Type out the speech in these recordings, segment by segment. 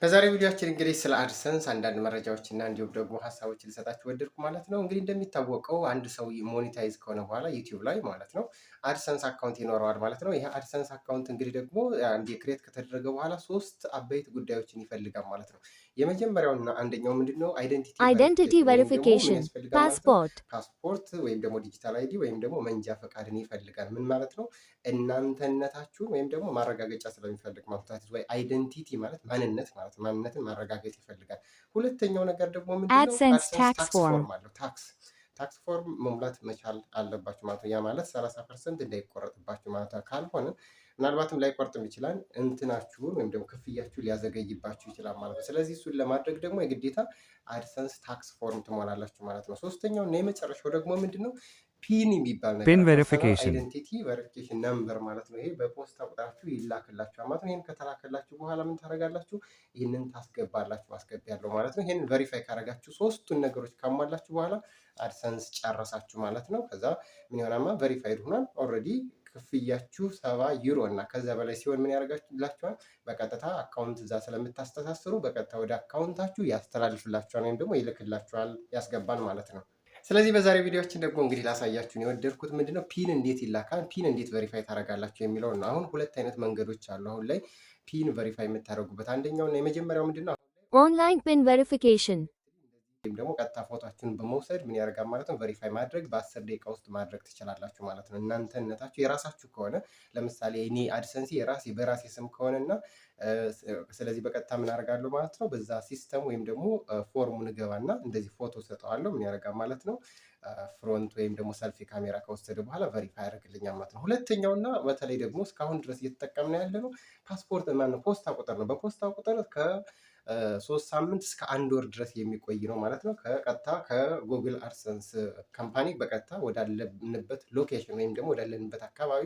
በዛሬ ቪዲዮአችን እንግዲህ ስለ አድሰንስ አንዳንድ መረጃዎችና እንዲሁም ደግሞ ሀሳቦችን ልሰጣችሁ ወደድኩ ማለት ነው። እንግዲህ እንደሚታወቀው አንድ ሰው ሞኔታይዝ ከሆነ በኋላ ዩቲዩብ ላይ ማለት ነው አድሰንስ አካውንት ይኖረዋል ማለት ነው። ይሄ አድሰንስ አካውንት እንግዲህ ደግሞ አንዴ ክሬት ከተደረገ በኋላ ሶስት አበይት ጉዳዮችን ይፈልጋል ማለት ነው። የመጀመሪያውና አንደኛው ምንድነው አይደንቲቲ ቬሪፊኬሽን ፓስፖርት ፓስፖርት ወይም ደግሞ ዲጂታል አይዲ ወይም ደግሞ መንጃ ፈቃድን ይፈልጋል። ምን ማለት ነው? እናንተነታችሁን ወይም ደግሞ ማረጋገጫ ስለሚፈልግ ማለት ወይ አይደንቲቲ ማለት ማንነት ማለት ማንነትን ማረጋገጥ ይፈልጋል። ሁለተኛው ነገር ደግሞ ምንድነው? AdSense ታክስ ፎርም አለው። ታክስ ፎርም መሙላት መቻል አለባችሁ ማለት ነው። ያ ማለት 30% እንዳይቆረጥባችሁ ማለት ነው። ካልሆነ ምናልባትም ላይቆርጥም ይችላል እንትናችሁን ወይም ደግሞ ክፍያችሁ ሊያዘገይባችሁ ይችላል ማለት ነው። ስለዚህ እሱን ለማድረግ ደግሞ የግዴታ አድሰንስ ታክስ ፎርም ትሞላላችሁ ማለት ነው። ሶስተኛው እና የመጨረሻው ደግሞ ምንድነው? ፒን የሚባል ነገር አይደንቲቲ ቬሪፊኬሽን ነምበር ማለት ነው። ይሄ በፖስታ ቁጥራችሁ ይላክላችኋል ማለት ነው። ይሄን ከተላከላችሁ በኋላ ምን ታደርጋላችሁ? ይህንን ታስገባላችሁ። ማስገቢያ ያለው ማለት ነው። ይሄንን ቬሪፋይ ካደረጋችሁ ሶስቱን ነገሮች ካሟላችሁ በኋላ አድሰንስ ጨረሳችሁ ማለት ነው። ከዛ ምን ይሆናማ? ቬሪፋይድ ሆኗል። ኦልሬዲ ክፍያችሁ 70 ዩሮ እና ከዛ በላይ ሲሆን ምን ያደርጋችኋል? በቀጥታ አካውንት እዛ ስለምታስተሳስሩ በቀጥታ ወደ አካውንታችሁ ያስተላልፍላችኋል ወይም ደግሞ ይልክላችኋል፣ ያስገባል ማለት ነው። ስለዚህ በዛሬ ቪዲዮችን ደግሞ እንግዲህ ላሳያችሁን የወደድኩት ምንድነው ፒን እንዴት ይላካል፣ ፒን እንዴት ቬሪፋይ ታደርጋላችሁ የሚለው ነው። አሁን ሁለት አይነት መንገዶች አሉ አሁን ላይ ፒን ቬሪፋይ የምታደርጉበት። አንደኛው እና የመጀመሪያው ምንድነው? ኦንላይን ፒን ቬሪፊኬሽን ወይም ደግሞ ቀጥታ ፎቶአችሁን በመውሰድ ምን ያደርጋል ማለት ነው ቬሪፋይ ማድረግ በ10 ደቂቃ ውስጥ ማድረግ ትችላላችሁ ማለት ነው። እናንተነታችሁ የራሳችሁ ከሆነ ለምሳሌ እኔ አድሰንስ በራሴ ስም ከሆነና ስለዚህ በቀጥታ ምን አደርጋለሁ ማለት ነው በዛ ሲስተም ወይም ደግሞ ፎርሙን ገባና እንደዚህ ፎቶ ሰጠዋለሁ። ምን ያደርጋል ማለት ነው ፍሮንት ወይም ደግሞ ሰልፊ ካሜራ ከወሰደ በኋላ ቬሪፋይ ያደርግልኛል ማለት ነው። ሁለተኛውና በተለይ ደግሞ እስካሁን ድረስ እየተጠቀምን ያለነው ፓስፖርት ማነው ፖስታ ቁጥር ነው። በፖስታ ቁጥር ከ3 ሳምንት እስከ 1 ወር ድረስ የሚቆይ ነው ማለት ነው። ከቀጥታ ከጉግል አድሰንስ ካምፓኒ በቀጥታ ወዳለንበት ሎኬሽን ወይም ደግሞ ወዳለንበት አካባቢ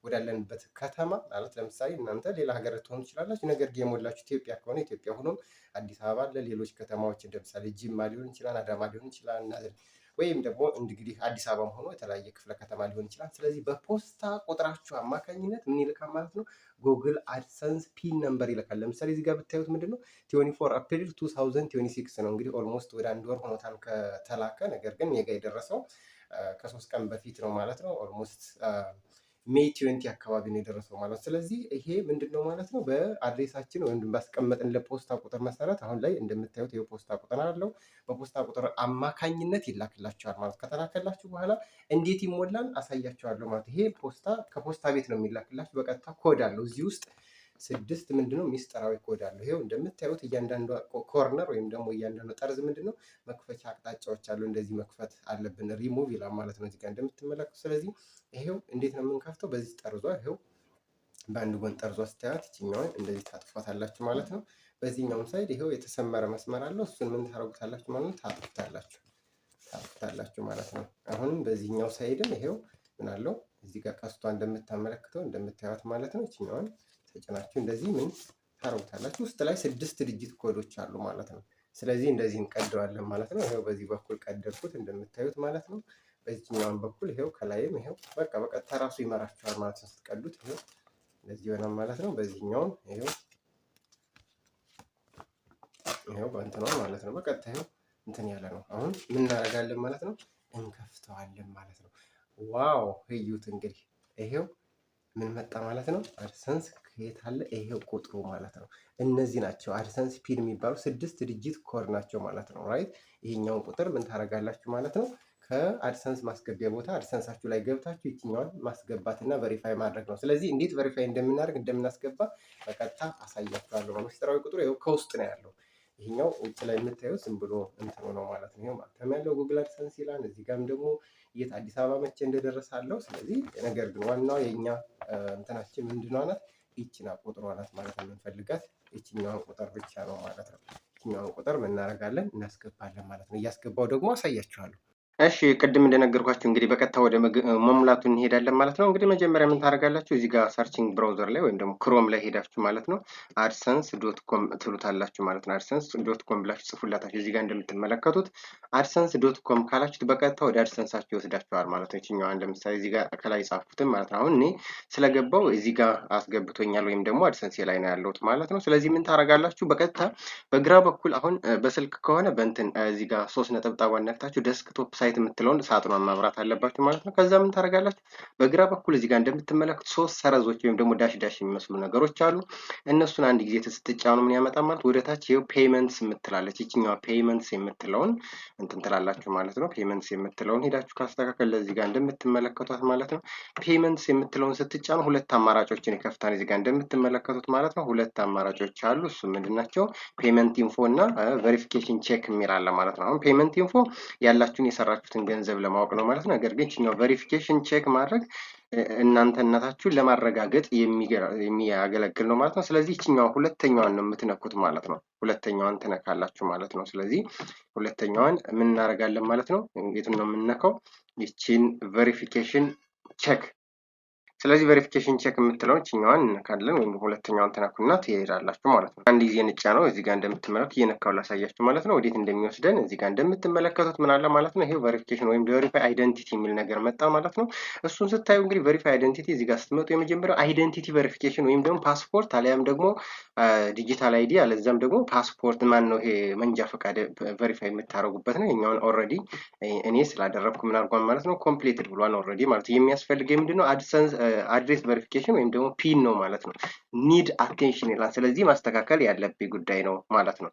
ወዳለንበት ከተማ ማለት ለምሳሌ እናንተ ሌላ ሀገር ትሆኑ ትችላላችሁ። ነገር ግን የሞላችሁ ኢትዮጵያ ከሆነ ኢትዮጵያ ሆኖም አዲስ አበባ ለሌሎች ከተማዎች ለምሳሌ ጅማ ሊሆን ይችላል፣ አዳማ ሊሆን ይችላል ወይም ደግሞ እንግዲህ አዲስ አበባም ሆኖ የተለያየ ክፍለ ከተማ ሊሆን ይችላል። ስለዚህ በፖስታ ቁጥራችሁ አማካኝነት ምን ይልካል ማለት ነው? ጉግል አድሰንስ ፒን ነምበር ይልካል። ለምሳሌ እዚህ ጋር ብታዩት ምንድነው 24 አፕሪል 2026 ነው። እንግዲህ ኦልሞስት ወደ 1 ወር ሆኖታል ከተላከ። ነገር ግን እኔ ጋር የደረሰው ከ3 ቀን በፊት ነው ማለት ነው። ኦልሞስት ሜይ 20 አካባቢ ነው የደረሰው ማለት። ስለዚህ ይሄ ምንድነው ማለት ነው በአድሬሳችን ወይም ባስቀመጥን ለፖስታ ቁጥር መሰረት አሁን ላይ እንደምታዩት ይሄ ፖስታ ቁጥር አለው። በፖስታ ቁጥር አማካኝነት ይላክላችኋል ማለት። ከተላከላችሁ በኋላ እንዴት ይሞላል አሳያችኋለሁ ማለት። ይሄ ፖስታ ከፖስታ ቤት ነው የሚላክላችሁ። በቀጥታ ኮድ አለው እዚህ ውስጥ 6 ምንድነው ሚስጥራዊ ኮድ አለው። ይሄው እንደምታዩት እያንዳንዱ ኮርነር ወይም ደግሞ እያንዳንዱ ጠርዝ ምንድነው መክፈቻ አቅጣጫዎች አሉ። እንደዚህ መክፈት አለብን ሪሙቭ ይላል ማለት ነው እዚህ ጋር እንደምትመለከቱ። ስለዚህ ይሄው እንዴት ነው የምንከፍተው? በዚህ ጠርዟ ይሄው በአንድ ጎን ጠርዟ ስታያት ይችኛውን እንደዚህ ታጥፏታላችሁ ማለት ነው። በዚህኛውም ሳይድ ይሄው የተሰመረ መስመር አለው። እሱን ምን ታረጉታላችሁ ማለት ነው? ታጥፉታላችሁ ማለት ነው። አሁንም በዚህኛው ሳይድም ይሄው ምን አለው እዚህ ጋር ቀስቷ እንደምታመለክተው እንደምታዩት ማለት ነው። ይችኛውን ተጭናችሁ እንደዚህ ምን ታረጉታላችሁ? ውስጥ ላይ 6 ዲጂት ኮዶች አሉ ማለት ነው። ስለዚህ እንደዚህ እንቀደዋለን ማለት ነው። ይሄው በዚህ በኩል ቀደድኩት እንደምታዩት ማለት ነው። በዚህኛውን በኩል ይሄው ከላይም ይሄው በቃ በቀጥታ ራሱ ይመራችኋል ማለት ነው። ስትቀዱት ይሄው እንደዚህ ይሆናል ማለት ነው። በዚህኛውም ይሄው በእንትኗ ማለት ነው። በቀጥታ ይሄው እንትን ያለ ነው። አሁን ምን እናደርጋለን ማለት ነው? እንከፍተዋለን ማለት ነው። ዋው ህዩት እንግዲህ ይሄው ምን መጣ ማለት ነው? አድሰንስ ከየት አለ? ይሄው ቁጥሩ ማለት ነው። እነዚህ ናቸው አድሰንስ ፒን የሚባሉ 6 ዲጂት ኮድ ናቸው ማለት ነው። ራይት ይሄኛውን ቁጥር ምን ታደርጋላችሁ ማለት ነው? ከአድሰንስ ማስገቢያ ቦታ አድሰንሳችሁ ላይ ገብታችሁ ይችኛውን ማስገባትና ቬሪፋይ ማድረግ ነው። ስለዚህ እንዴት ቬሪፋይ እንደምናስገባ በቀጥታ አሳያችኋለሁ። ሚስጥራዊ ቁጥሩ ይሄው ከውስጥ ነው ያለው። ይሄኛው ውጭ ላይ የምታዩት ዝም ብሎ እንትኑ ነው ማለት ነው። ይሄው ማተም ያለው ጉግል አድሰንስ ይላል። እዚህ ጋርም ደግሞ የት አዲስ አበባ መቼ እንደደረሰ አለው። ስለዚህ ነገር ግን ዋናው የኛ እንትናችን ምንድነው ናት? ይቺና ቁጥሯ ናት ማለት ነው። የምንፈልጋት ይችኛውን ቁጥር ብቻ ነው ማለት ነው። ይችኛውን ቁጥር ምን እናደርጋለን? እናስገባለን ማለት ነው። እያስገባው ደግሞ አሳያችኋለሁ። እሺ ቅድም እንደነገርኳችሁ እንግዲህ በቀጥታ ወደ መሙላቱ እንሄዳለን ማለት ነው። እንግዲህ መጀመሪያ ምን ታደርጋላችሁ? እዚህ ጋር ሰርችንግ ብራውዘር ላይ ወይም ደግሞ ክሮም ላይ ሄዳችሁ ማለት ነው adsense.com ትሉታላችሁ ማለት ነው። adsense.com ብላችሁ ጽፉላታችሁ። እዚህ ጋር እንደምትመለከቱት adsense.com ካላችሁት በቀጥታ ወደ አድሰንሳችሁ ይወስዳችኋል ማለት ነው። እቺኛዋን ለምሳሌ እዚህ ጋር ከላይ ጻፍኩትን ማለት ነው። አሁን እኔ ስለገባው እዚህ ጋር አስገብቶኛል ወይም ደግሞ አድሰንስ ላይ ነው ያለሁት ማለት ነው። ስለዚህ ምን ታደርጋላችሁ? በቀጥታ በግራ በኩል አሁን በስልክ ከሆነ በእንትን እዚህ ጋር 3 ነጠብጣቧን ነክታችሁ ዴስክቶፕ ሳይት የምትለውን ሳጥኗን ማብራት አለባችሁ ማለት ነው። ከዛ ምን ታደርጋላችሁ? በግራ በኩል እዚህ ጋር እንደምትመለከቱት 3 ሰረዞች ወይም ደግሞ ዳሽ ዳሽ የሚመስሉ ነገሮች አሉ። እነሱን አንድ ጊዜ ስትጫኑ ምን ያመጣ ማለት ወደ ታች ይኸው ፔመንትስ የምትላለች ይችኛዋ ፔመንትስ የምትለውን እንትን ትላላችሁ ማለት ነው። ፔመንትስ የምትለውን ሄዳችሁ ካስተካከለ እዚህ ጋር እንደምትመለከቱት ማለት ነው። ፔመንትስ የምትለውን ስትጫኑ ሁለት አማራጮችን ይከፍታል እዚህ ጋር እንደምትመለከቱት ማለት ነው። ሁለት አማራጮች አሉ። እሱ ምንድናቸው? ፔመንት ኢንፎ እና ቬሪፊኬሽን ቼክ የሚል አለ ማለት ነው። አሁን ፔመንት ኢንፎ ያላችሁን የሰራችሁትን ገንዘብ ለማወቅ ነው ማለት ነው። ነገር ግን ይችኛው ቬሪፊኬሽን ቼክ ማድረግ እናንተነታችሁን ለማረጋገጥ የሚያገለግል ነው ማለት ነው። ስለዚህ ይችኛው ሁለተኛዋን ነው የምትነኩት ማለት ነው። ሁለተኛዋን ትነካላችሁ ማለት ነው። ስለዚህ ሁለተኛዋን ምን እናደርጋለን ማለት ነው? የቱን ነው የምንነካው? ይቺን ቬሪፊኬሽን ቼክ። ስለዚህ ቬሪፊኬሽን ቼክ የምትለውን እችኛዋን እንነካለን ወይም ሁለተኛዋን ተነኩና ትሄዳላችሁ ማለት ነው። አንድ ጊዜ እንጫ ነው እዚህ ጋር እንደምትመለከቱት እየነካው ላሳያችሁ ማለት ነው። ወዴት እንደሚወስደን እዚህ ጋር እንደምትመለከቱት ምን አለ ማለት ነው። ይሄ ቬሪፊኬሽን ወይም ቬሪፋይ አይደንቲቲ የሚል ነገር መጣ ማለት ነው። እሱን ስታዩ እንግዲህ ቬሪፋይ አይደንቲቲ እዚህ ጋር ስትመጡ የመጀመሪያው አይደንቲቲ ቬሪፊኬሽን ወይም ደግሞ ፓስፖርት አሊያም ደግሞ ዲጂታል አይዲ አለዛም ደግሞ ፓስፖርት ማን ነው ይሄ መንጃ ፈቃድ ቬሪፋይ የምታደርጉበት ነው። የኛውን ኦልሬዲ እኔ ስላደረኩ ምን አድርጓል ማለት ነው ኮምፕሊትድ ብሏል ኦልሬዲ ማለት የሚያስፈልገው ምንድነው አድሰንስ አድሬስ ቬሪፊኬሽን ወይም ደግሞ ፒን ነው ማለት ነው። ኒድ አቴንሽን ይላል። ስለዚህ ማስተካከል ያለብኝ ጉዳይ ነው ማለት ነው።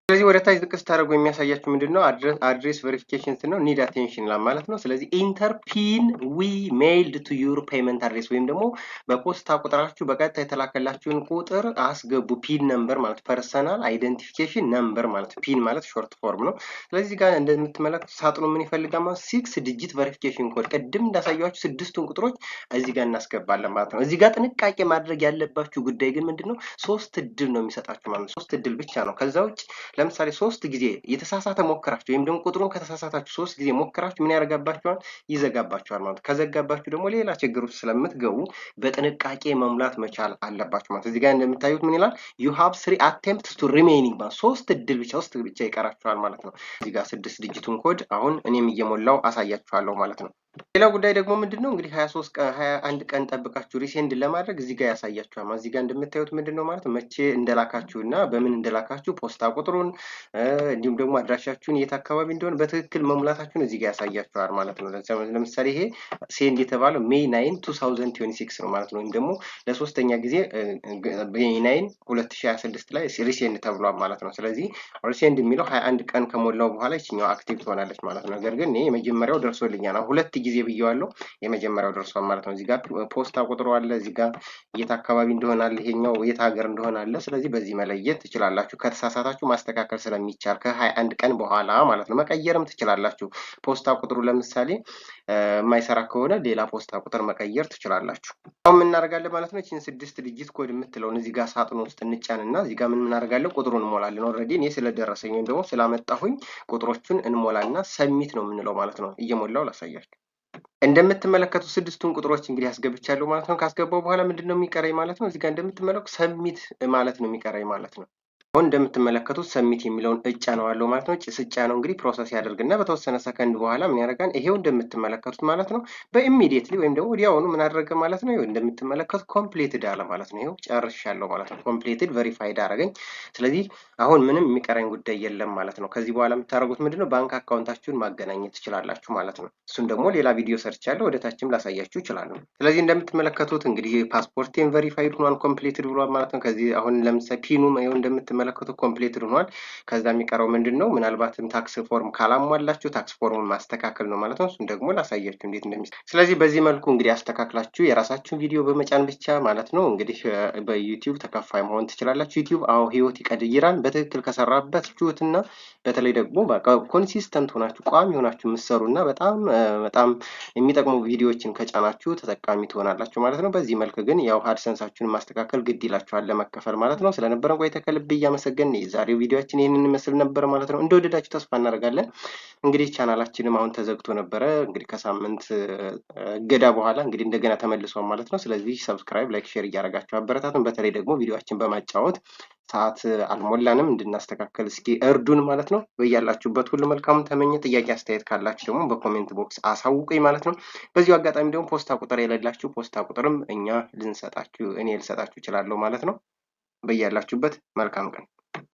ስለዚህ ወደ ታች ዝቅ ስታደርጉ የሚያሳያችሁ ምንድነው አድሬስ ቬሪፊኬሽን ነው ኒድ አቴንሽን ይላል ማለት ነው። ስለዚህ ኢንተር ፒን ዊ ሜይልድ ቱ ዩር ፔመንት አድሬስ ወይም ደግሞ በፖስታ ቁጥራችሁ በቀጥታ የተላከላችሁን ቁጥር አስገቡ። ፒን ነምበር ማለት ፐርሰናል አይደንቲፊኬሽን ነምበር ማለት ፒን ማለት ሾርት ፎርም ነው። ስለዚህ ጋር እንደምትመለከቱት ሳጥኑ ምን ይፈልጋል ማለት 6 ዲጂት ቬሪፊኬሽን ኮድ ቅድም እንዳሳያችሁ 6ቱን ቁጥሮች እዚህ ጋር እናስገባለን ማለት ነው። እዚህ ጋር ጥንቃቄ ማድረግ ያለባችሁ ጉዳይ ግን ምንድነው 3 እድል ነው የሚሰጣችሁ ማለት ነው። 3 እድል ብቻ ነው። ከዛ ውጭ ለምሳሌ 3 ጊዜ የተሳሳተ ሞከራችሁ ወይም ደግሞ ቁጥሩን ከተሳሳታችሁ 3 ጊዜ ሞከራችሁ ምን ያደርጋባችኋል? ይዘጋባችኋል ማለት ነው። ከዘጋባችሁ ደግሞ ሌላ ችግር ውስጥ ስለምትገቡ በጥንቃቄ መሙላት መቻል አለባችሁ ማለት ነው። እዚህ ጋር እንደምታዩት ምን ይላል? you have 3 attempts to remaining ማለት 3 እድል ብቻ 3 ብቻ ይቀራችኋል ማለት ነው። እዚህ ጋር 6 ዲጂቱን ኮድ አሁን እኔም እየሞላው አሳያችኋለሁ ማለት ነው። ሌላው ጉዳይ ደግሞ ምንድነው እንግዲህ 21 ቀን ጠብቃችሁ ሪሴንድ ለማድረግ እዚህ ጋር ያሳያችኋል ማለት እዚህ ጋር እንደምታዩት ምንድነው ማለት መቼ እንደላካችሁና በምን እንደላካችሁ ፖስታ ቁጥሩን እንዲሁም ደግሞ አድራሻችሁን የት አካባቢ እንደሆነ በትክክል መሙላታችሁን እዚህ ጋር ያሳያችኋል ማለት ነው። ለምሳሌ ይሄ ሴንድ የተባለው ሜይ 9 2026 ነው ማለት ነው። ወይም ደግሞ ለሶስተኛ ጊዜ ሜይ 9 2026 ላይ ሪሴንድ ተብሏል ማለት ነው። ስለዚህ ሪሴንድ የሚለው 21 ቀን ከሞላው በኋላ ይችኛው አክቲቭ ትሆናለች ማለት ነው። ነገር ግን እኔ የመጀመሪያው ደርሶልኛል ነው ሁለት ጊዜ ብየዋለሁ የመጀመሪያው ደርሷል ማለት ነው። እዚህ ጋር ፖስታ ቁጥሩ አለ፣ እዚህ ጋር የት አካባቢ እንደሆነ አለ፣ ይሄኛው የት ሀገር እንደሆነ አለ። ስለዚህ በዚህ መለየት ትችላላችሁ። ከተሳሳታችሁ ማስተካከል ስለሚቻል ከ21 ቀን በኋላ ማለት ነው። መቀየርም ትችላላችሁ። ፖስታ ቁጥሩ ለምሳሌ የማይሰራ ከሆነ ሌላ ፖስታ ቁጥር መቀየር ትችላላችሁ። አሁን ምን እናደርጋለን ማለት ነው? እቺን 6 ዲጂት ኮድ የምትለውን እዚህ ጋር ሳጥኑ ውስጥ እንጫንና እዚህ ጋር ምን እናደርጋለን? ቁጥሩን እንሞላለን። ኦልሬዲ እኔ ስለደረሰኝ ወይም ደግሞ ስላመጣሁኝ ቁጥሮቹን እንሞላና ሰሚት ነው የምንለው ማለት ነው። እየሞላው ላሳያችሁ። እንደምትመለከቱት 6ቱን ቁጥሮች እንግዲህ አስገብቻለሁ ማለት ነው። ካስገባው በኋላ ምንድነው የሚቀረኝ ማለት ነው? እዚህ ጋር እንደምትመለከቱት ሰሚት ማለት ነው የሚቀረኝ ማለት ነው። አሁን እንደምትመለከቱት ሰሚት የሚለውን እጫነዋለሁ ማለት ነው። ስጫነው እንግዲህ ፕሮሰስ ያደርግና በተወሰነ ሰከንድ በኋላ ምን ያደርጋል? ይሄው እንደምትመለከቱት ማለት ነው በኢሚዲየትሊ ወይም ደግሞ ወዲያውኑ ምን አደረገ ማለት ነው? ይሄው እንደምትመለከቱት ኮምፕሊትድ አለ ማለት ነው። ይሄው ጨርሻለሁ ማለት ነው። ኮምፕሊትድ ቬሪፋይድ አደረገኝ። ስለዚህ አሁን ምንም የሚቀረኝ ጉዳይ የለም ማለት ነው። ከዚህ በኋላ የምታደርጉት ምንድነው? ባንክ አካውንታችሁን ማገናኘት ትችላላችሁ ማለት ነው። እሱን ደግሞ ሌላ ቪዲዮ ሰርቻለሁ፣ ወደ ታችም ላሳያችሁ እችላለሁ። ስለዚህ እንደምትመለከቱት እንግዲህ ፓስፖርቴን ቬሪፋይድ ሆኗል፣ ኮምፕሊትድ ብሏል ማለት ነው። ከዚህ አሁን ለምሳሌ ፒኑም ይሄው እንደምትመለከቱት ኮምፕሊትድ ሆኗል። ከዛ የሚቀረው ምንድነው? ምናልባትም ታክስ ፎርም ካላሟላችሁ ታክስ ፎርሙን ማስተካከል ነው ማለት ነው። እሱን ደግሞ ላሳያችሁ እንዴት እንደሚሰራ። ስለዚህ በዚህ መልኩ እንግዲህ አስተካክላችሁ የራሳችሁን ቪዲዮ በመጫን ብቻ ማለት ነው እንግዲህ በዩቲዩብ ተከፋይ መሆን ትችላላችሁ። ዩቲዩብ አዎ ህይወት ይቀይራል። በትክክል ከሰራበችሁትና በተለይ ደግሞ በቃ ኮንሲስተንት ሆናችሁ ቋሚ ሆናችሁ የምትሰሩና በጣም የሚጠቅሙ ቪዲዮዎችን ከጫናችሁ ተጠቃሚ ትሆናላችሁ ማለት ነው። በዚህ መልክ ግን ያው አድሰንሳችሁን ማስተካከል ግድ ይላችኋል ለመከፈል ማለት ነው። ስለነበረን ቆይታ ከልብ እያመሰገንን የዛሬው ቪዲዮአችን ይህንን ይመስል ነበር ማለት ነው። እንደወደዳችሁ ተስፋ እናደርጋለን። እንግዲህ ቻናላችንም አሁን ተዘግቶ ነበረ። እንግዲህ ከሳምንት እገዳ በኋላ እንግዲህ እንደገና ተመልሷል ማለት ነው። ስለዚህ ሰብስክራይብ፣ ላይክ፣ ሼር እያደረጋችሁ አበረታቱን። በተለይ ደግሞ ቪዲዮአችን በማጫወት ሰዓት አልሞላንም እንድናስተካከል እስኪ እርዱን ማለት ነው። በያላችሁበት ሁሉ መልካሙን ተመኘ። ጥያቄ አስተያየት ካላችሁ ደግሞ በኮሜንት ቦክስ አሳውቁኝ ማለት ነው። በዚሁ አጋጣሚ ደግሞ ፖስታ ቁጥር የሌላችሁ ፖስታ ቁጥርም እኔ ልሰጣችሁ እችላለሁ ማለት ነው። በያላችሁበት መልካም ቀን